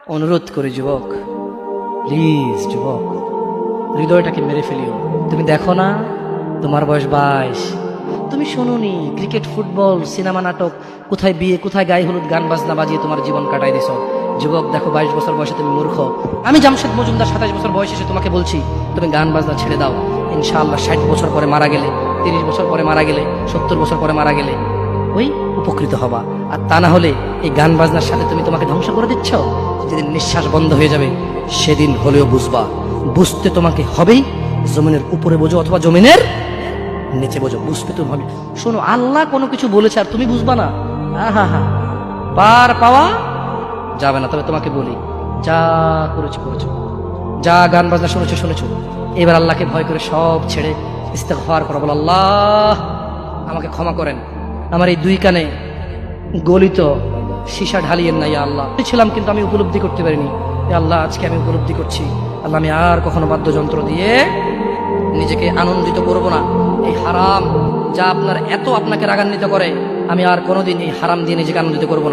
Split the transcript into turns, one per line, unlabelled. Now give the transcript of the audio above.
অনুরোধ করি যুবক, প্লিজ যুবক, হৃদয়টাকে মেরে ফেলিও। তুমি দেখো না, তোমার বয়স 22, তুমি শোনোনি ক্রিকেট, ফুটবল, সিনেমা, নাটক, কোথায় বিয়ে, কোথায় গায়ে হলুদ, গান বাজনা বাজিয়ে তোমার জীবন কাটাই দিছো। যুবক দেখো, 22 বছর বয়সে তুমি মূর্খ। আমি জামশেদ মজুমদার 27 বছর বয়সে এসে তোমাকে বলছি তুমি গান বাজনা ছেড়ে দাও। ইনশাআল্লাহ 60 বছর পরে মারা গেলে, 30 বছর পরে মারা গেলে, 70 বছর পরে মারা গেলে ওই উপকৃত হবা। আর তা না হলে এই গান বাজনার সাথে তুমি তোমাকে ধ্বংস করে দিচ্ছ। যেদিন নিঃশ্বাস বন্ধ হয়ে যাবে সেদিন হলেও বুঝবা। বুঝতে তোমাকে হবেই, জমিনের উপরে বোঝো অথবা জমিনের নিচে বোঝো, বুঝতে তুমি হবে। শোনো, আল্লাহ কোনো কিছু বলেছে আর তুমি বুঝবা না, হা হা, পার পাওয়া যাবে না। তবে তোমাকে বলি, যা করেছো করেছো, যা গান বাজনা শুনেছো শুনেছো, এবার আল্লাহকে ভয় করে সব ছেড়ে ইস্তেগফার করো। বলো, আল্লাহ আমাকে ক্ষমা করেন, আমার এই দুই কানে গলিত সীসা ঢালিয়েন না ইয়া আল্লাহ। ছিলাম কিন্তু আমি উপলব্ধি করতে পারিনি। ইয়া আল্লাহ আজকে আমি উপলব্ধি করছি, আল্লাহ আমি আর কখনো বাদ্যযন্ত্র দিয়ে নিজেকে আনন্দিত করব না। এই হারাম যা আপনাকে রাগান্বিত করে, আমি আর কোনোদিন এই হারাম দিয়ে নিজেকে আনন্দিত করব না।